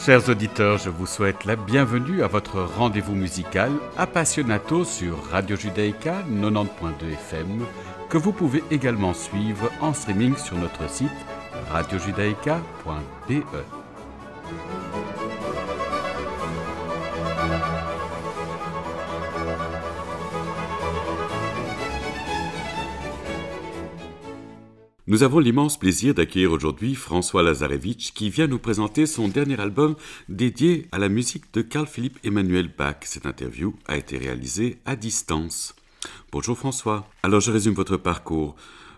Chers auditeurs, je vous souhaite la bienvenue à votre rendez-vous musical Appassionato sur Radio Judaïka 90.2 FM, que vous pouvez également suivre en streaming sur notre site radiojudaïka.be. Nous avons l'immense plaisir d'accueillir aujourd'hui François Lazarevitch qui vient nous présenter son dernier album dédié à la musique de Carl Philipp Emanuel Bach. Cette interview a été réalisée à distance. Bonjour François. Alors je résume votre parcours.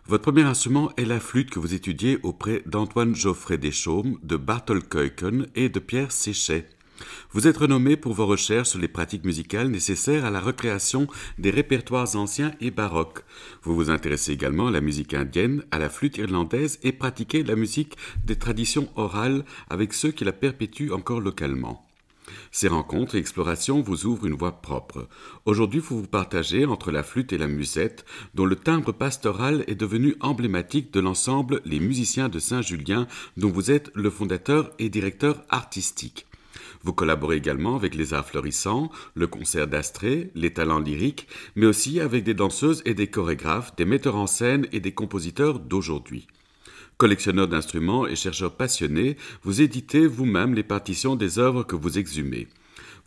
Votre premier instrument est la flûte que vous étudiez auprès d'Antoine Geoffrey Deschaumes, de Barthold Keuken et de Pierre Séchet. Vous êtes renommé pour vos recherches sur les pratiques musicales nécessaires à la recréation des répertoires anciens et baroques. Vous vous intéressez également à la musique indienne, à la flûte irlandaise et pratiquez la musique des traditions orales avec ceux qui la perpétuent encore localement. Ces rencontres et explorations vous ouvrent une voie propre. Aujourd'hui, vous vous partagez entre la flûte et la musette, dont le timbre pastoral est devenu emblématique de l'ensemble Les Musiciens de Saint-Julien, dont vous êtes le fondateur et directeur artistique. Vous collaborez également avec les Arts Florissants, le concert d'Astrée, les talents lyriques, mais aussi avec des danseuses et des chorégraphes, des metteurs en scène et des compositeurs d'aujourd'hui. Collectionneur d'instruments et chercheur passionné, vous éditez vous-même les partitions des œuvres que vous exhumez.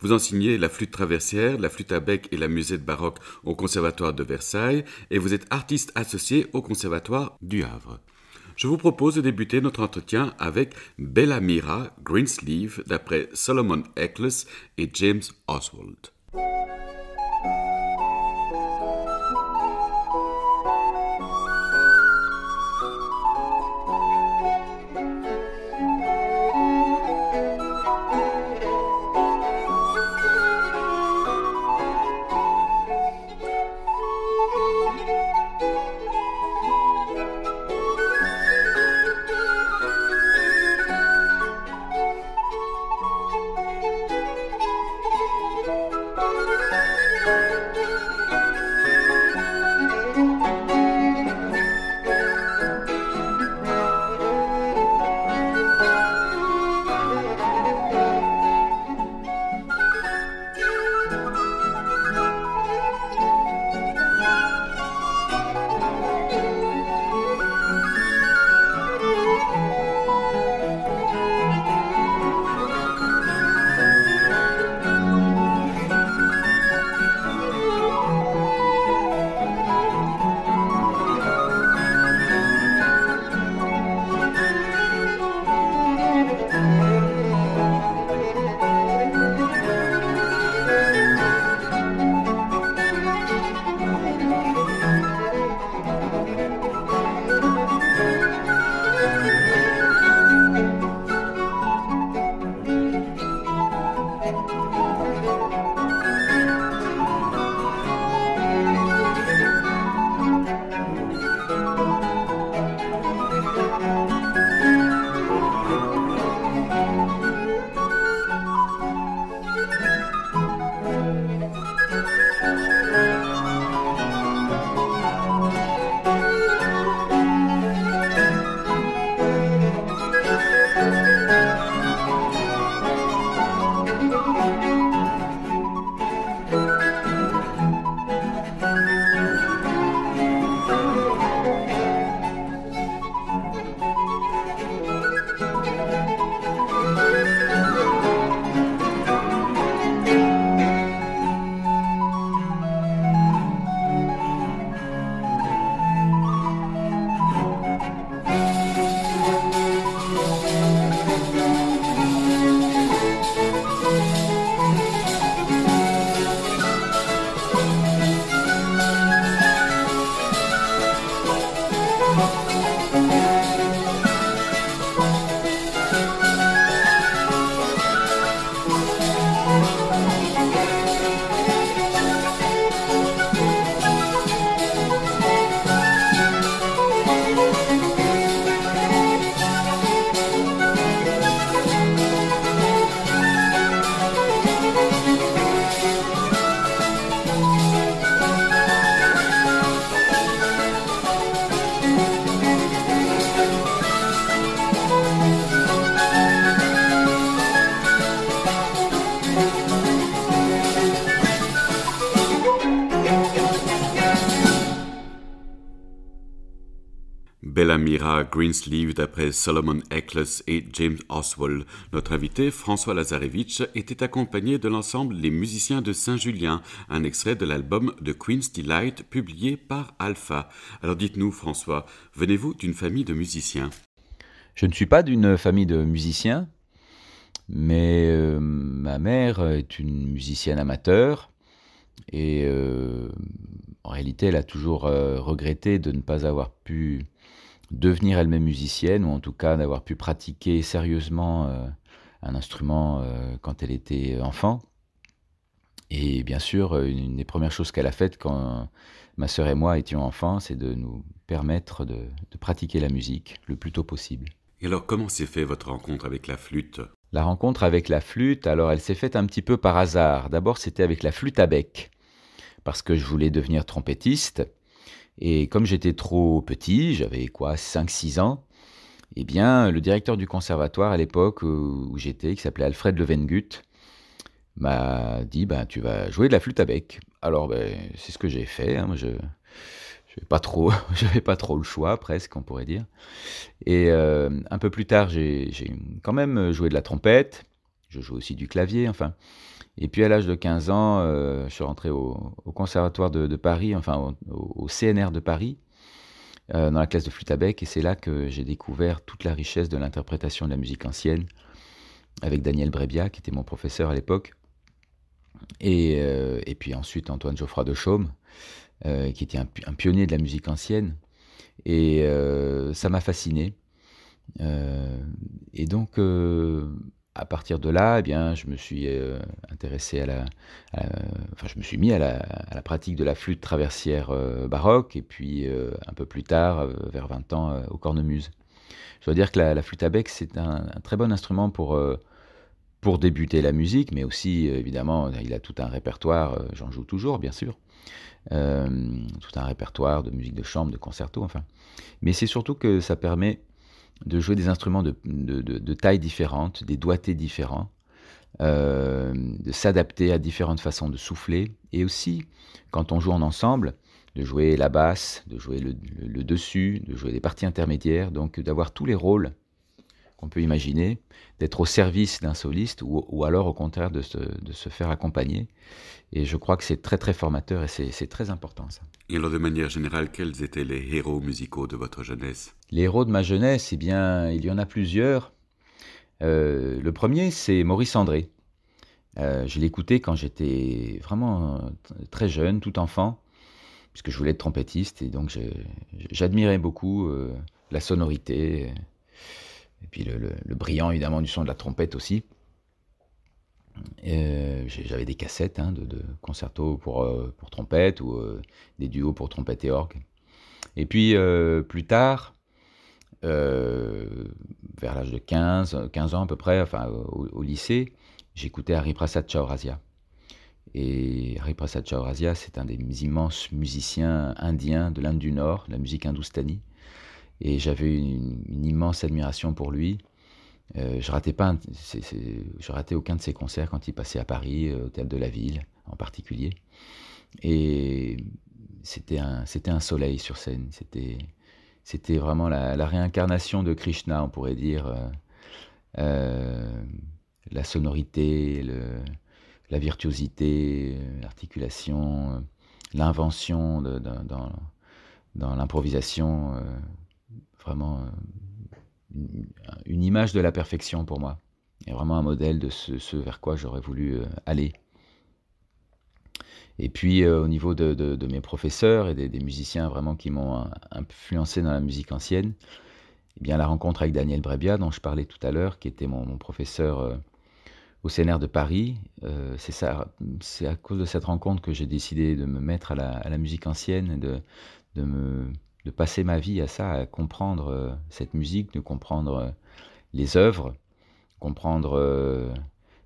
Vous enseignez la flûte traversière, la flûte à bec et la musette baroque au Conservatoire de Versailles et vous êtes artiste associé au Conservatoire du Havre. Je vous propose de débuter notre entretien avec Bella Mira Greensleeve d'après Solomon Eccles et James Oswald. Bella Mira, Greensleeve d'après Solomon Eccles et James Oswald. Notre invité, François Lazarevich, était accompagné de l'ensemble Les Musiciens de Saint-Julien, un extrait de l'album The Queen's Delight publié par Alpha. Alors dites-nous François, venez-vous d'une famille de musiciens ? Je ne suis pas d'une famille de musiciens, mais ma mère est une musicienne amateur et en réalité elle a toujours regretté de ne pas avoir pu devenir elle-même musicienne, ou en tout cas d'avoir pu pratiquer sérieusement un instrument quand elle était enfant. Et bien sûr, une des premières choses qu'elle a faites quand ma sœur et moi étions enfants, c'est de nous permettre de pratiquer la musique le plus tôt possible. Et alors, comment s'est fait votre rencontre avec la flûte ? La rencontre avec la flûte, alors elle s'est faite un petit peu par hasard. D'abord, c'était avec la flûte à bec, parce que je voulais devenir trompettiste. Et comme j'étais trop petit, j'avais 5-6 ans, eh bien, le directeur du conservatoire à l'époque où j'étais, qui s'appelait Alfred Levengut, m'a dit tu vas jouer de la flûte à bec. Alors c'est ce que j'ai fait, hein. Moi, je n'avais pas trop, j'avais pas trop le choix, presque, on pourrait dire. Et un peu plus tard, j'ai quand même joué de la trompette. Je joue aussi du clavier, enfin. Et puis à l'âge de 15 ans, je suis rentré au conservatoire de Paris, enfin au CNR de Paris, dans la classe de flûte à bec. Et c'est là que j'ai découvert toute la richesse de l'interprétation de la musique ancienne, avec Daniel Brebia, qui était mon professeur à l'époque. Et puis ensuite Antoine Geoffroy de Chaume, qui était un pionnier de la musique ancienne. Et ça m'a fasciné. Et donc, à partir de là, eh bien, je me suis intéressé je me suis mis à la pratique de la flûte traversière baroque, et puis un peu plus tard, vers 20 ans, au cornemuse. Je dois dire que la flûte à bec, c'est un très bon instrument pour débuter la musique, mais aussi, évidemment, il a tout un répertoire, j'en joue toujours, bien sûr, tout un répertoire de musique de chambre, de concerto, enfin. Mais c'est surtout que ça permet de jouer des instruments de tailles différentes, des doigtés différents, de s'adapter à différentes façons de souffler, et aussi, quand on joue en ensemble, de jouer la basse, de jouer le dessus, de jouer des parties intermédiaires, donc d'avoir tous les rôles qu'on peut imaginer, d'être au service d'un soliste, ou alors au contraire de se faire accompagner. Et je crois que c'est très très formateur, et c'est très important, ça. Et alors de manière générale, quels étaient les héros musicaux de votre jeunesse ? Les héros de ma jeunesse, eh bien, il y en a plusieurs. Le premier, c'est Maurice André. Je l'écoutais quand j'étais vraiment très jeune, tout enfant, puisque je voulais être trompettiste, et donc j'admirais beaucoup la sonorité, et puis le brillant, évidemment, du son de la trompette aussi. J'avais des cassettes de concertos pour trompette, ou des duos pour trompette et orgue. Et puis, plus tard, vers l'âge de 15 ans à peu près, enfin au lycée, j'écoutais Hariprasad Chaurasia. Et Hariprasad Chaurasia, c'est un des immenses musiciens indiens de l'Inde du Nord, de la musique hindoustanie. Et j'avais une immense admiration pour lui. Je ratais aucun de ses concerts quand il passait à Paris, au Théâtre de la Ville en particulier. Et c'était un soleil sur scène. C'était vraiment la réincarnation de Krishna, on pourrait dire. La sonorité, la virtuosité, l'articulation, l'invention dans l'improvisation, vraiment une image de la perfection pour moi, et vraiment un modèle de ce vers quoi j'aurais voulu aller. Et puis au niveau de mes professeurs et des musiciens vraiment qui m'ont influencé dans la musique ancienne, eh bien, la rencontre avec Daniel Brebia, dont je parlais tout à l'heure, qui était mon professeur au CNR de Paris, c'est à cause de cette rencontre que j'ai décidé de me mettre à la musique ancienne, de passer ma vie à ça, à comprendre cette musique, de comprendre les œuvres, comprendre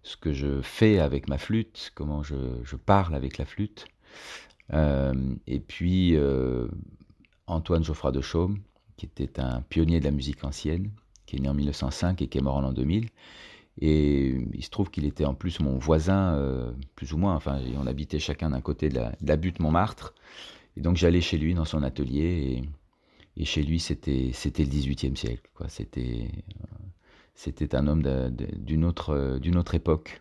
ce que je fais avec ma flûte, comment je parle avec la flûte. Et puis Antoine Geoffroy de Chaume, qui était un pionnier de la musique ancienne, qui est né en 1905 et qui est mort en l'an 2000. Et il se trouve qu'il était en plus mon voisin, plus ou moins, enfin on habitait chacun d'un côté de la butte Montmartre. Et donc j'allais chez lui dans son atelier, Et chez lui, c'était le XVIIIe siècle, quoi. C'était un homme d'une autre époque.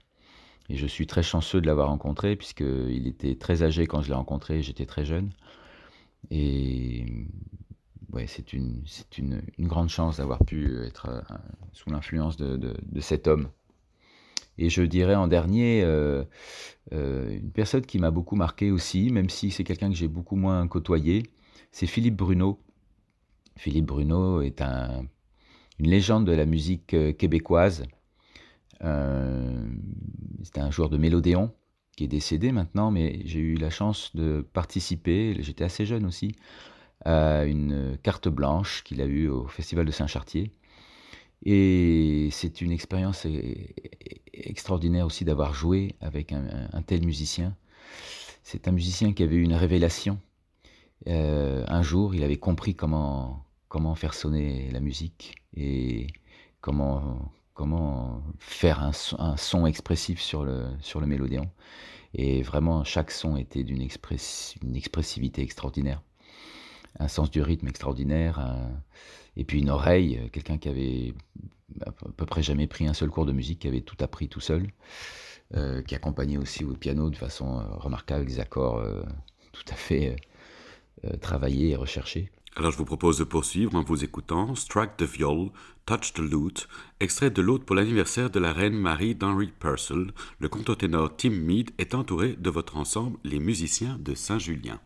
Et je suis très chanceux de l'avoir rencontré, puisqu'il était très âgé quand je l'ai rencontré, j'étais très jeune. Et ouais, c'est une grande chance d'avoir pu être sous l'influence de cet homme. Et je dirais en dernier, une personne qui m'a beaucoup marqué aussi, même si c'est quelqu'un que j'ai beaucoup moins côtoyé, c'est Philippe Bruneau. Philippe Bruneau est une légende de la musique québécoise. C'était un joueur de mélodéon qui est décédé maintenant, mais j'ai eu la chance de participer, j'étais assez jeune aussi, à une carte blanche qu'il a eue au Festival de Saint-Chartier. Et c'est une expérience extraordinaire aussi d'avoir joué avec un tel musicien. C'est un musicien qui avait eu une révélation. Un jour, il avait compris comment faire sonner la musique et comment faire un son expressif sur le mélodéon. Et vraiment, chaque son était d'une expressivité extraordinaire, un sens du rythme extraordinaire, et puis une oreille, quelqu'un qui avait à peu près jamais pris un seul cours de musique, qui avait tout appris tout seul, qui accompagnait aussi au piano de façon remarquable, des accords tout à fait travaillés et recherchés. Alors je vous propose de poursuivre en vous écoutant Strike the Viol, Touch the Lute, extrait de l'hôte pour l'anniversaire de la reine Marie d'Henry Purcell. Le contreténor Tim Mead est entouré de votre ensemble, les musiciens de Saint-Julien.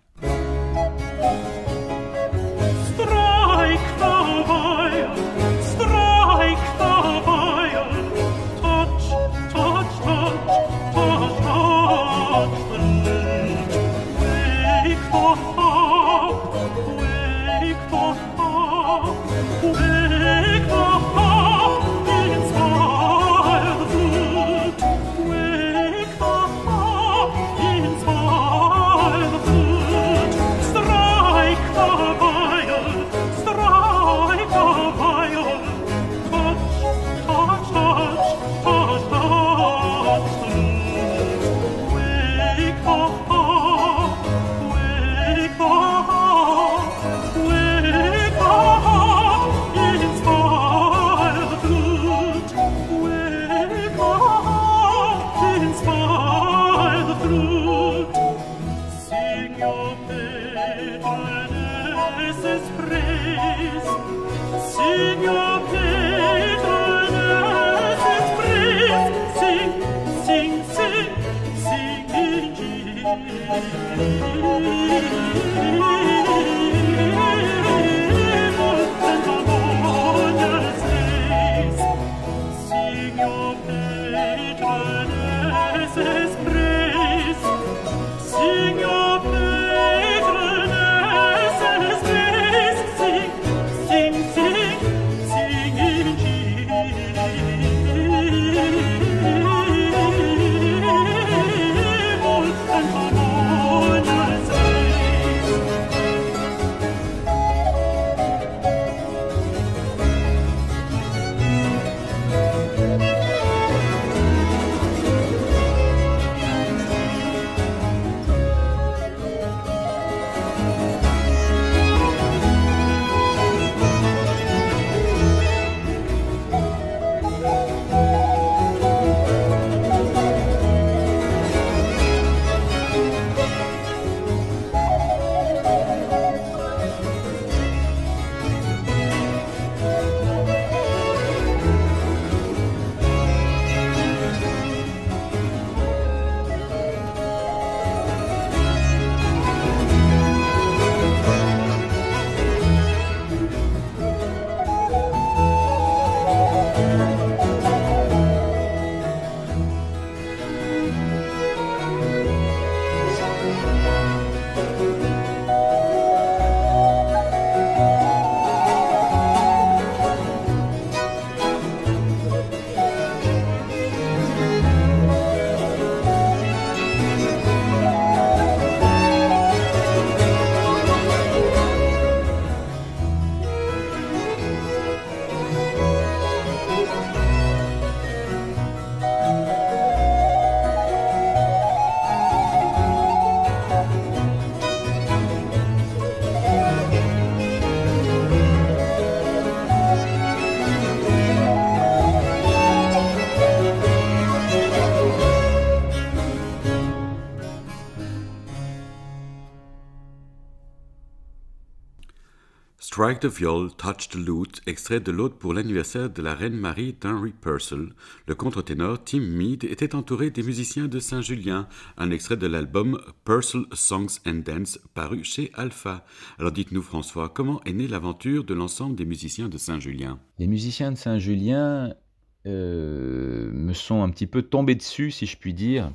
Strike the viol, touch the lute, extrait de l'aude pour l'anniversaire de la reine Marie d'Henry Purcell. Le contre-ténor Tim Mead était entouré des musiciens de Saint-Julien, un extrait de l'album Purcell Songs and Dance paru chez Alpha. Alors dites-nous François, comment est née l'aventure de l'ensemble des musiciens de Saint-Julien? Les musiciens de Saint-Julien me sont un petit peu tombés dessus, si je puis dire.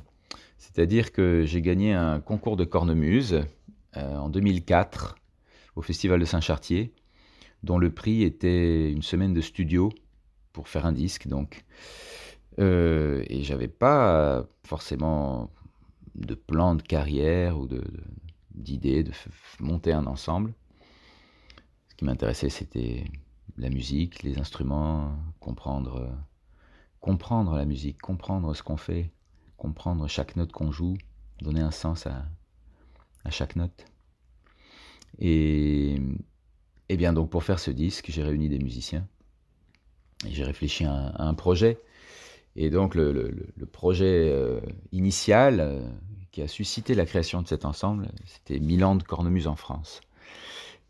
C'est-à-dire que j'ai gagné un concours de cornemuse en 2004 au Festival de Saint-Chartier, dont le prix était une semaine de studio pour faire un disque. Donc. Et j'avais pas forcément de plan de carrière ou d'idée de monter un ensemble. Ce qui m'intéressait, c'était la musique, les instruments, comprendre la musique, comprendre ce qu'on fait, comprendre chaque note qu'on joue, donner un sens à chaque note. Et bien donc pour faire ce disque, j'ai réuni des musiciens et j'ai réfléchi à un projet. Et donc le projet initial qui a suscité la création de cet ensemble, c'était 1000 ans de cornemuse en France.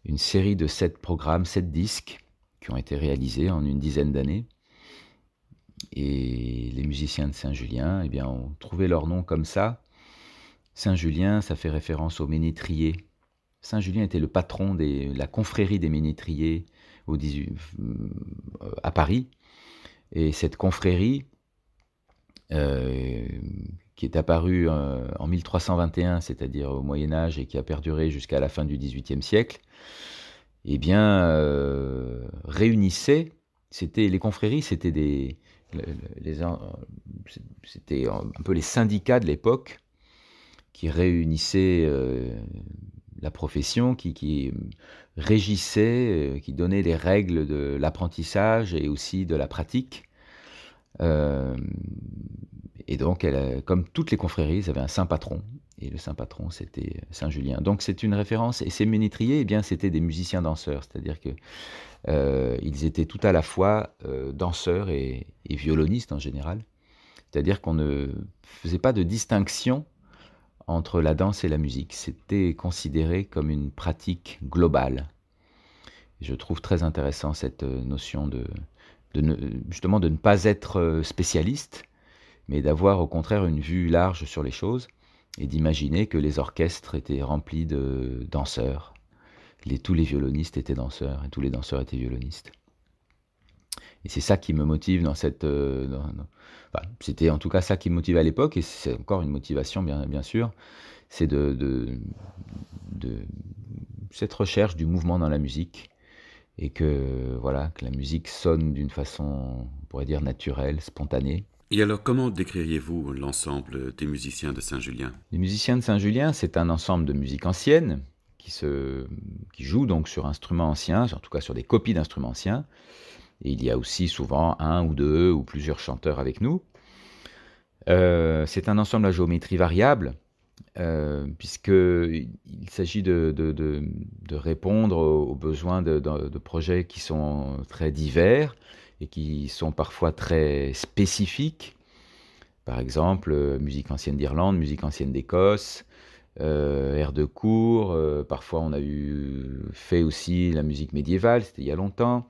Une série de 7 programmes, 7 disques qui ont été réalisés en une dizaine d'années. Et les musiciens de Saint-Julien eh bien, ont trouvé leur nom comme ça. Saint-Julien, ça fait référence aux ménétriers. Saint-Julien était le patron de la confrérie des ménétriers à Paris. Et cette confrérie, qui est apparue en 1321, c'est-à-dire au Moyen-Âge, et qui a perduré jusqu'à la fin du XVIIIe siècle, eh bien, réunissait, les confréries, c'était c'était un peu les syndicats de l'époque qui réunissaient la profession, qui régissait, qui donnait les règles de l'apprentissage et aussi de la pratique. Et donc, comme toutes les confréries, ils avaient un saint patron. Et le saint patron, c'était Saint-Julien. Donc, c'est une référence. Et ces ménétriers, eh bien, c'était des musiciens danseurs. C'est-à-dire qu'ils étaient tout à la fois danseurs et violonistes en général. C'est-à-dire qu'on ne faisait pas de distinction entre la danse et la musique. C'était considéré comme une pratique globale. Et je trouve très intéressant cette notion justement de ne pas être spécialiste, mais d'avoir au contraire une vue large sur les choses et d'imaginer que les orchestres étaient remplis de danseurs. Tous les violonistes étaient danseurs et tous les danseurs étaient violonistes. Et c'est ça qui me motive dans cette... c'était en tout cas ça qui me motive à l'époque, et c'est encore une motivation bien sûr, c'est de cette recherche du mouvement dans la musique, et que la musique sonne d'une façon, on pourrait dire, naturelle, spontanée. Et alors, comment décririez-vous l'ensemble des musiciens de Saint-Julien? Les musiciens de Saint-Julien, c'est un ensemble de musique ancienne qui joue donc sur instruments anciens, en tout cas sur des copies d'instruments anciens. Et il y a aussi souvent un ou deux ou plusieurs chanteurs avec nous. C'est un ensemble à géométrie variable, puisqu'il s'agit de répondre aux besoins de projets qui sont très divers et qui sont parfois très spécifiques. Par exemple, musique ancienne d'Irlande, musique ancienne d'Écosse, airs de cour. Parfois, on a fait aussi la musique médiévale, c'était il y a longtemps.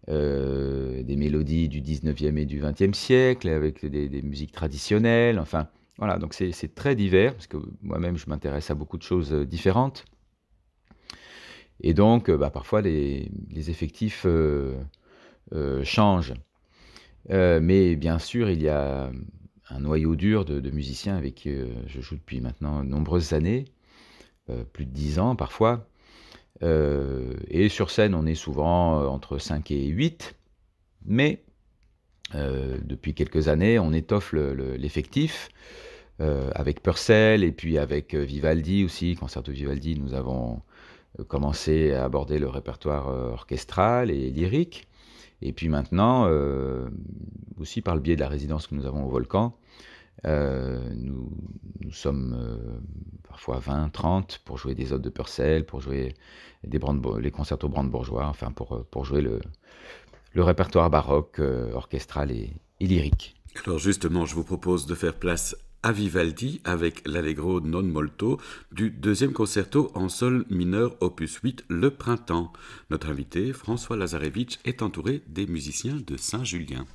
Des mélodies du 19e et du 20e siècle, avec des musiques traditionnelles. Enfin, voilà, donc c'est très divers, parce que moi-même, je m'intéresse à beaucoup de choses différentes. Et donc, parfois, les effectifs changent. Mais bien sûr, il y a un noyau dur de musiciens avec qui je joue depuis maintenant de nombreuses années, plus de 10 ans parfois. Et sur scène, on est souvent entre 5 et 8, mais depuis quelques années, on étoffe l'effectif avec Purcell et puis avec Vivaldi aussi, Concerto Vivaldi. Nous avons commencé à aborder le répertoire orchestral et lyrique. Et puis maintenant, aussi par le biais de la résidence que nous avons au Volcan, nous sommes parfois 20, 30 pour jouer des odes de Purcell, pour jouer les concertos brandebourgeois, enfin pour jouer le répertoire baroque, orchestral et lyrique. Alors justement, je vous propose de faire place à Vivaldi avec l'Allegro non molto du deuxième concerto en sol mineur opus 8, Le Printemps. Notre invité, François Lazarevitch, est entouré des musiciens de Saint-Julien.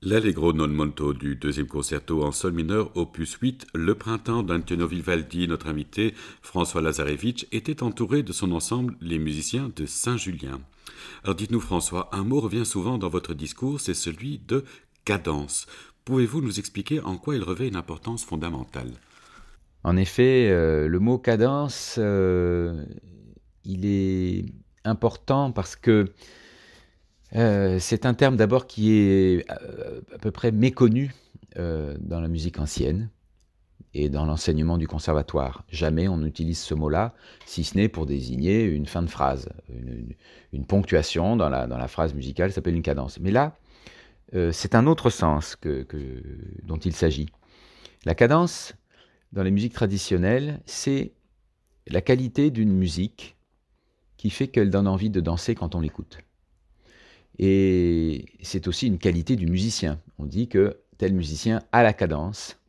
L'Allegro non molto du deuxième concerto en sol mineur, opus 8, Le printemps d'Antonio Vivaldi, notre invité François Lazarevitch, était entouré de son ensemble les musiciens de Saint-Julien. Alors dites-nous François, un mot revient souvent dans votre discours, c'est celui de cadence. Pouvez-vous nous expliquer en quoi il revêt une importance fondamentale? En effet, le mot cadence, il est important parce que c'est un terme d'abord qui est à peu près méconnu dans la musique ancienne et dans l'enseignement du conservatoire. Jamais on n'utilise ce mot-là, si ce n'est pour désigner une fin de phrase, une ponctuation dans la phrase musicale s'appelle une cadence. Mais là, c'est un autre sens dont il s'agit. La cadence, dans les musiques traditionnelles, c'est la qualité d'une musique qui fait qu'elle donne envie de danser quand on l'écoute. Et c'est aussi une qualité du musicien. On dit que tel musicien a la cadence.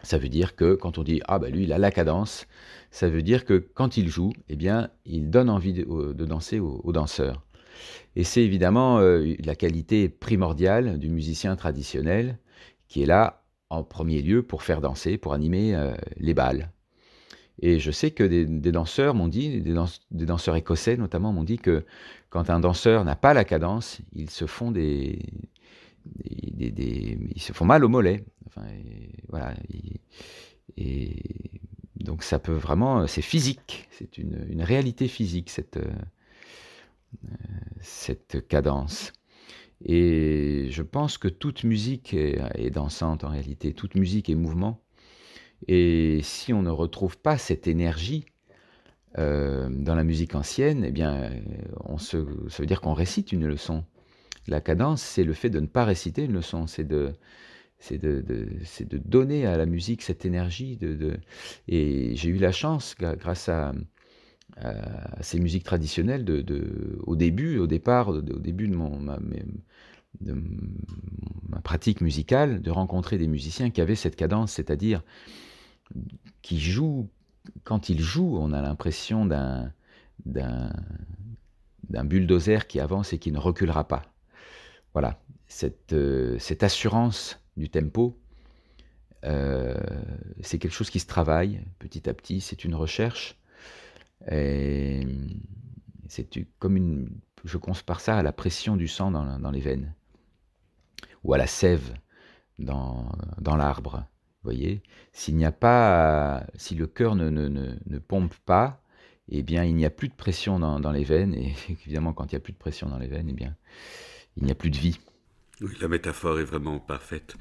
Ça veut dire que quand on dit « Ah ben lui, il a la cadence », ça veut dire que quand il joue, eh bien, il donne envie de danser aux danseurs. Et c'est évidemment la qualité primordiale du musicien traditionnel qui est là en premier lieu pour faire danser, pour animer les bals. Et je sais que des danseurs m'ont dit, des danseurs écossais notamment, m'ont dit que quand un danseur n'a pas la cadence, ils se font ils se font mal au mollet. Enfin, voilà. Et donc ça peut vraiment, c'est physique, c'est une réalité physique cette cadence. Et je pense que toute musique est dansante en réalité, toute musique est mouvement. Et si on ne retrouve pas cette énergie dans la musique ancienne, eh bien, ça veut dire qu'on récite une leçon. La cadence, c'est le fait de ne pas réciter une leçon, c'est de donner à la musique cette énergie. Et j'ai eu la chance, grâce à ces musiques traditionnelles, au début de ma pratique musicale, de rencontrer des musiciens qui avaient cette cadence, c'est-à-dire qui jouent, quand ils jouent, on a l'impression d'un bulldozer qui avance et qui ne reculera pas. Voilà, cette assurance du tempo, c'est quelque chose qui se travaille petit à petit, c'est une recherche. Et c'est comme je compare ça à la pression du sang dans les veines, ou à la sève dans l'arbre. Vous voyez, si le cœur ne pompe pas, eh bien, il n'y a plus de pression dans les veines. Et évidemment, quand il n'y a plus de pression dans les veines, eh bien, il n'y a plus de vie. Oui, la métaphore est vraiment parfaite.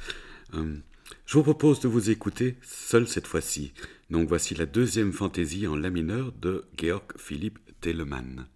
Je vous propose de vous écouter seul cette fois-ci. Donc voici la deuxième fantaisie en la mineur de Georg Philipp Telemann.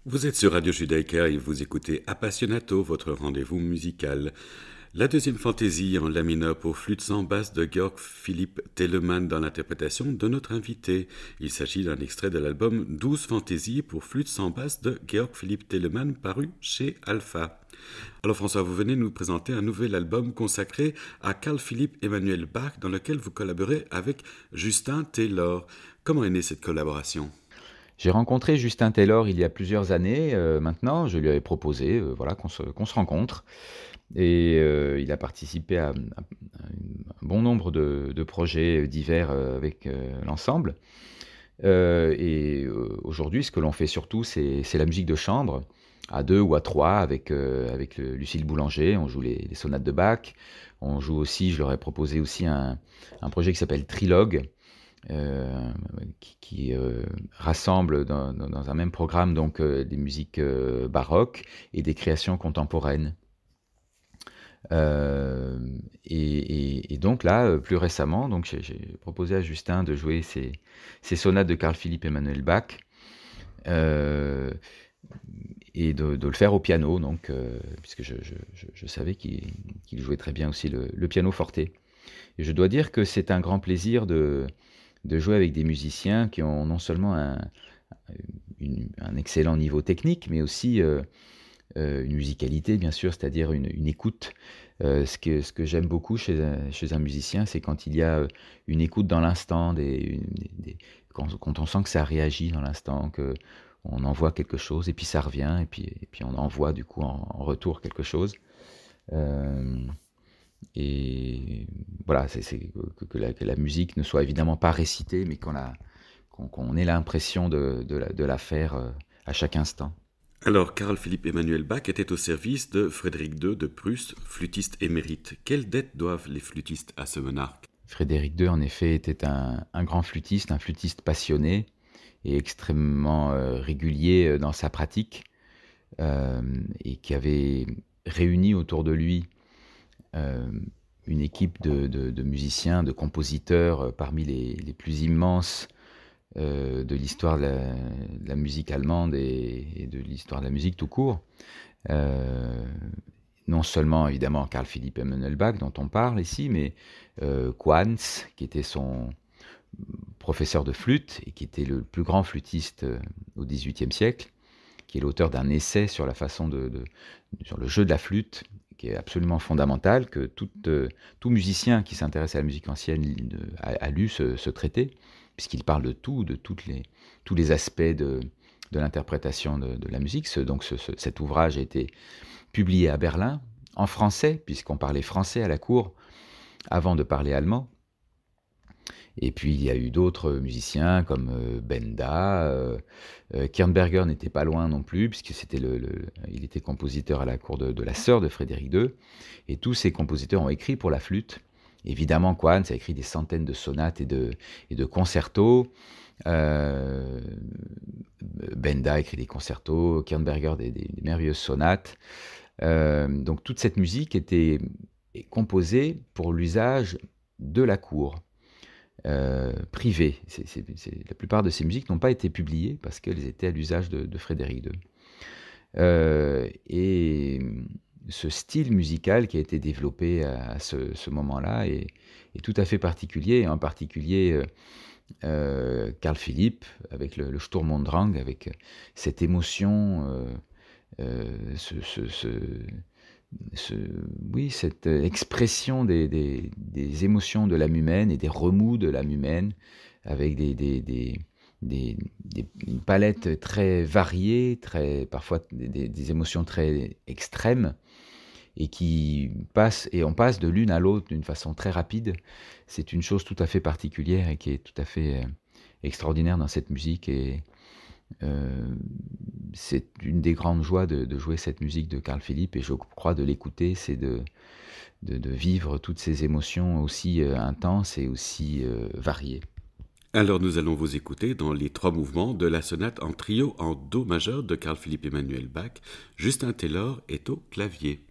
Vous êtes sur Radio Judaïka et vous écoutez Appassionato, votre rendez-vous musical. La deuxième fantaisie en la mineur pour flûte sans basse de Georg Philipp Telemann dans l'interprétation de notre invité. Il s'agit d'un extrait de l'album 12 fantaisies pour flûte sans basse de Georg Philipp Telemann paru chez Alpha. Alors François, vous venez nous présenter un nouvel album consacré à Carl Philipp Emanuel Bach dans lequel vous collaborez avec Justin Taylor. Comment est née cette collaboration ? J'ai rencontré Justin Taylor il y a plusieurs années maintenant. Je lui avais proposé voilà, qu'on se rencontre. Et il a participé à un bon nombre de projets divers avec l'ensemble. Aujourd'hui, ce que l'on fait surtout, c'est la musique de chambre, à deux ou à trois, avec Lucille Boulanger. On joue les sonates de Bach. On joue aussi, je leur ai proposé aussi un projet qui s'appelle Trilogue, qui rassemble dans un même programme donc des musiques baroques et des créations contemporaines. Et donc là, plus récemment, donc j'ai proposé à Justin de jouer ces sonates de Carl Philipp Emanuel Bach et de le faire au piano, donc, puisque je savais qu'il jouait très bien aussi le piano forte. Et je dois dire que c'est un grand plaisir de jouer avec des musiciens qui ont non seulement un excellent niveau technique, mais aussi une musicalité, bien sûr, c'est-à-dire une écoute. Ce que j'aime beaucoup chez un musicien, c'est quand il y a une écoute dans l'instant, quand on sent que ça réagit dans l'instant, qu'on envoie quelque chose, et puis ça revient, et puis on envoie du coup en retour quelque chose. Et voilà, c'est que la musique ne soit évidemment pas récitée, mais qu'on ait l'impression de la faire à chaque instant. Alors, Carl Philipp Emanuel Bach était au service de Frédéric II de Prusse, flûtiste émérite. Quelle dette doivent les flûtistes à ce monarque ? Frédéric II, en effet, était un grand flûtiste, un flûtiste passionné et extrêmement régulier dans sa pratique, et qui avait réuni autour de lui une équipe de musiciens, de compositeurs parmi les plus immenses de l'histoire de la musique allemande et de l'histoire de la musique tout court. Non seulement évidemment Carl Philipp Emanuel Bach dont on parle ici, mais Quantz, qui était son professeur de flûte et qui était le plus grand flûtiste au XVIIIe siècle, qui est l'auteur d'un essai sur la façon sur le jeu de la flûte, qui est absolument fondamental, que tout musicien qui s'intéresse à la musique ancienne a lu ce traité, puisqu'il parle de tous les aspects de l'interprétation de la musique. Cet ouvrage a été publié à Berlin, en français, puisqu'on parlait français à la cour, avant de parler allemand. Et puis il y a eu d'autres musiciens comme Benda, Kirnberger n'était pas loin non plus, puisque il était compositeur à la cour de la sœur de Frédéric II, et tous ces compositeurs ont écrit pour la flûte. Évidemment, Quantz a écrit des centaines de sonates et de concertos. Benda a écrit des concertos, Kirnberger des merveilleuses sonates. Donc toute cette musique était composée pour l'usage de la cour. Privée. La plupart de ces musiques n'ont pas été publiées parce qu'elles étaient à l'usage de Frédéric II. Et ce style musical qui a été développé à ce moment-là est tout à fait particulier, et en particulier Carl Philipp avec le Sturm und Drang, avec cette émotion, cette expression des émotions de l'âme humaine et des remous de l'âme humaine, avec une palette très variée, parfois des émotions très extrêmes, et on passe de l'une à l'autre d'une façon très rapide. C'est une chose tout à fait particulière et qui est tout à fait extraordinaire dans cette musique, et c'est une des grandes joies de jouer cette musique de Carl Philipp, et je crois de l'écouter, c'est de vivre toutes ces émotions aussi intenses et aussi variées. Alors nous allons vous écouter dans les 3 mouvements de la sonate en trio en Do majeur de Carl Philipp Emanuel Bach. Justin Taylor est au clavier.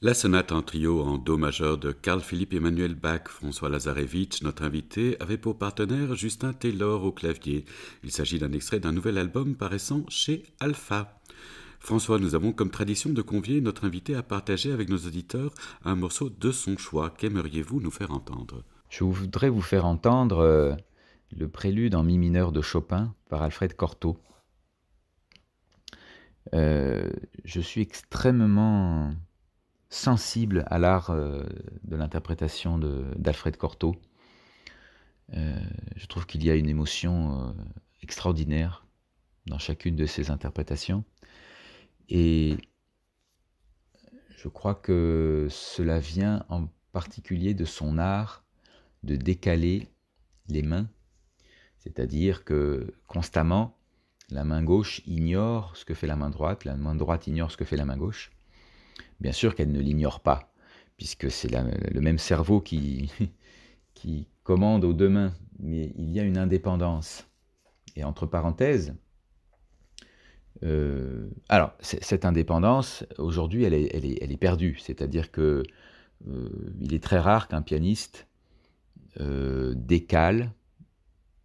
La sonate en trio en do majeur de Carl Philipp Emanuel Bach, François Lazarevitch, notre invité, avait pour partenaire Justin Taylor au clavier. Il s'agit d'un extrait d'un nouvel album paraissant chez Alpha. François, nous avons comme tradition de convier notre invité à partager avec nos auditeurs un morceau de son choix. Qu'aimeriez-vous nous faire entendre ? Je voudrais vous faire entendre le prélude en mi mineur de Chopin par Alfred Cortot. Je suis extrêmement sensible à l'art de l'interprétation d'Alfred Cortot. Je trouve qu'il y a une émotion extraordinaire dans chacune de ses interprétations. Et je crois que cela vient en particulier de son art de décaler les mains. C'est-à-dire que constamment, la main gauche ignore ce que fait la main droite ignore ce que fait la main gauche. Bien sûr qu'elle ne l'ignore pas, puisque c'est le même cerveau qui commande aux deux mains, mais il y a une indépendance. Et entre parenthèses, alors cette indépendance, aujourd'hui, elle est perdue. C'est-à-dire que il est très rare qu'un pianiste décale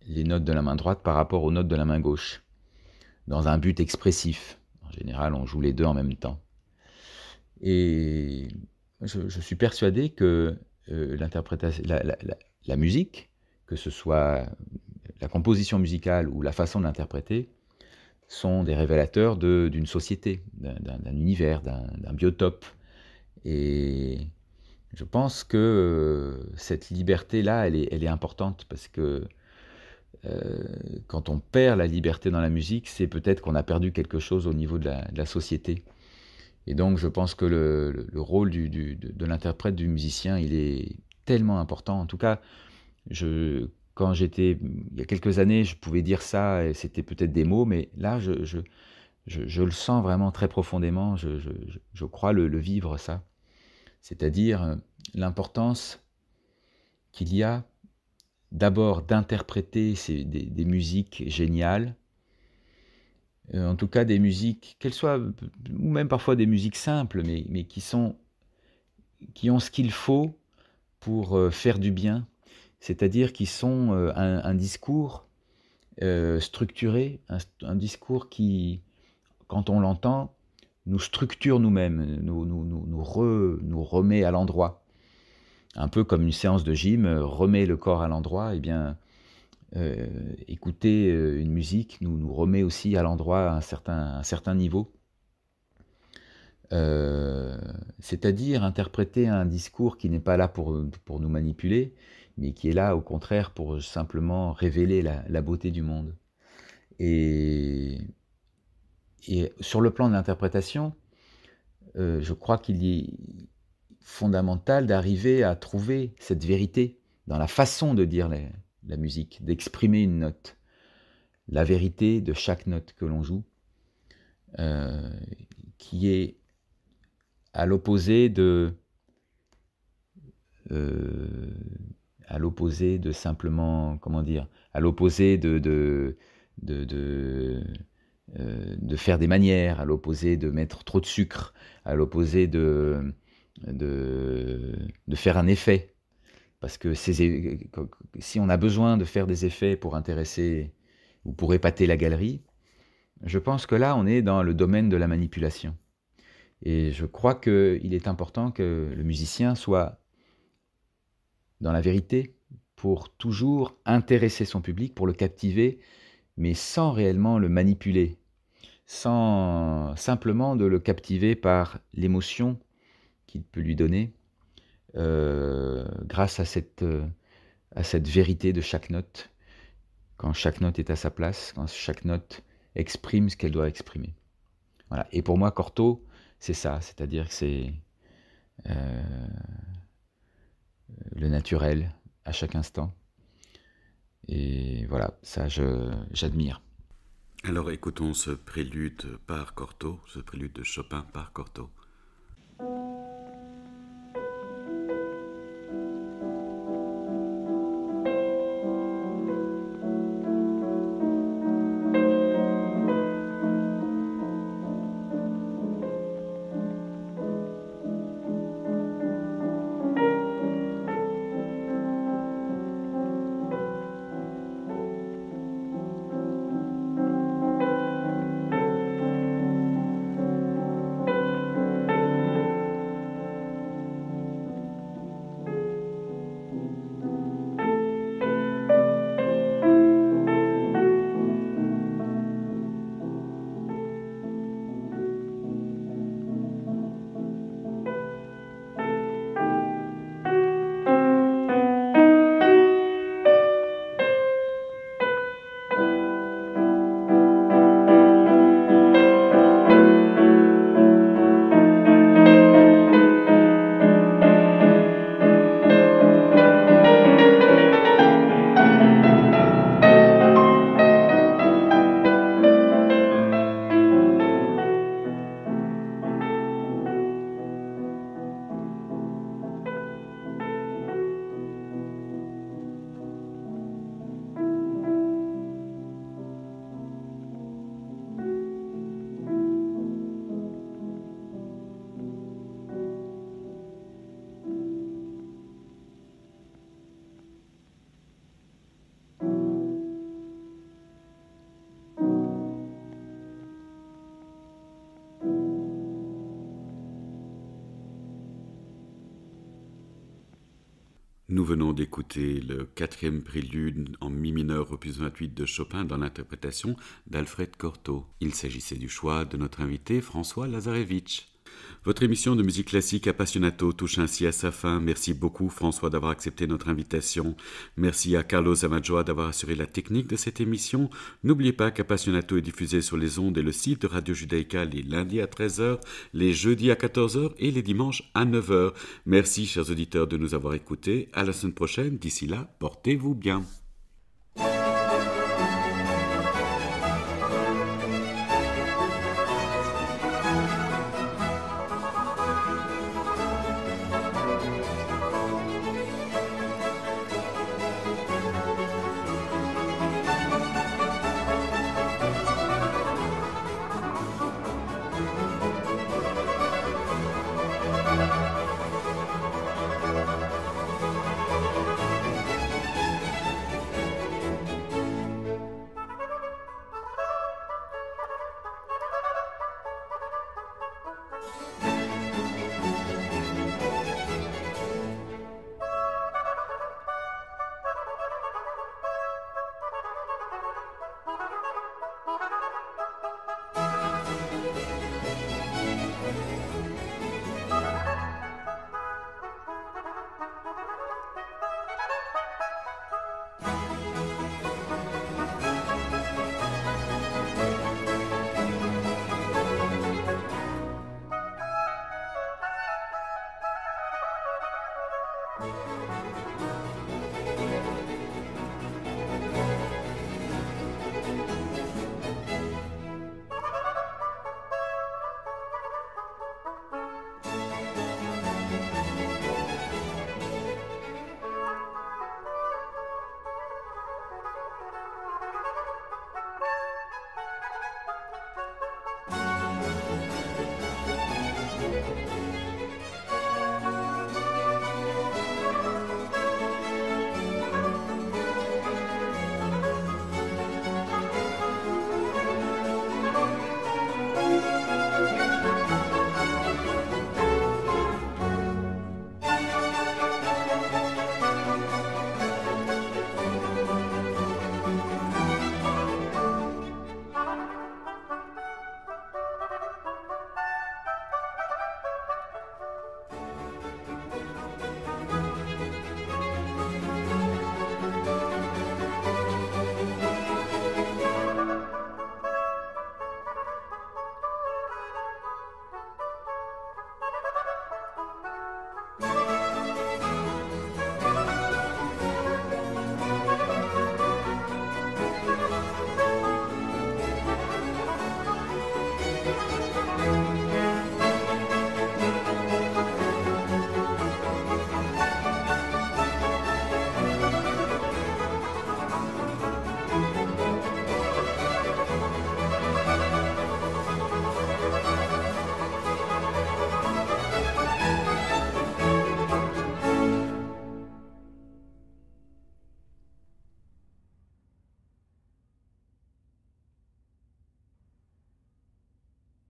les notes de la main droite par rapport aux notes de la main gauche, dans un but expressif. En général, on joue les deux en même temps. Et je suis persuadé que l'interprétation, la musique, que ce soit la composition musicale ou la façon de l'interpréter, sont des révélateurs d'une société, d'un univers, d'un biotope. Et je pense que cette liberté-là, elle est importante, parce que quand on perd la liberté dans la musique, c'est peut-être qu'on a perdu quelque chose au niveau de la société. Et donc je pense que le rôle de l'interprète, du musicien, il est tellement important. En tout cas, il y a quelques années, je pouvais dire ça, et c'était peut-être des mots, mais là, je je le sens vraiment très profondément, je crois le vivre ça. C'est-à-dire l'importance qu'il y a d'abord d'interpréter des musiques géniales, en tout cas des musiques, qu'elles soient, ou même parfois des musiques simples, mais qui ont ce qu'il faut pour faire du bien, c'est-à-dire qui sont un discours structuré, un discours qui, quand on l'entend, nous structure nous-mêmes, nous remet à l'endroit. Un peu comme une séance de gym remet le corps à l'endroit, eh bien, écouter une musique nous remet aussi à l'endroit à un certain niveau. C'est-à-dire interpréter un discours qui n'est pas là pour nous manipuler, mais qui est là au contraire pour simplement révéler la beauté du monde. Et sur le plan de l'interprétation, je crois qu'il est fondamental d'arriver à trouver cette vérité dans la façon de dire la musique, d'exprimer une note, la vérité de chaque note que l'on joue, qui est à l'opposé de simplement, comment dire, à l'opposé de faire des manières, à l'opposé de mettre trop de sucre, à l'opposé de faire un effet. Parce que si on a besoin de faire des effets pour intéresser ou pour épater la galerie, je pense que là, on est dans le domaine de la manipulation. Et je crois qu'il est important que le musicien soit dans la vérité pour toujours intéresser son public, pour le captiver, mais sans réellement le manipuler, sans simplement de le captiver par l'émotion qu'il peut lui donner, grâce à cette vérité de chaque note, quand chaque note est à sa place, quand chaque note exprime ce qu'elle doit exprimer. Voilà. Et pour moi, Cortot, c'est ça, c'est-à-dire que c'est le naturel à chaque instant. Et voilà, ça, j'admire. Alors écoutons ce prélude par Cortot, ce prélude de Chopin par Cortot. Nous venons d'écouter le 4e prélude en mi mineur opus 28 de Chopin dans l'interprétation d'Alfred Cortot. Il s'agissait du choix de notre invité François Lazarevitch. Votre émission de musique classique Appassionato touche ainsi à sa fin. Merci beaucoup François d'avoir accepté notre invitation. Merci à Carlos Amajoa d'avoir assuré la technique de cette émission. N'oubliez pas qu'Appassionato est diffusé sur les ondes et le site de Radio Judaïka les lundis à 13h, les jeudis à 14h et les dimanches à 9h. Merci chers auditeurs de nous avoir écoutés. À la semaine prochaine. D'ici là, portez-vous bien.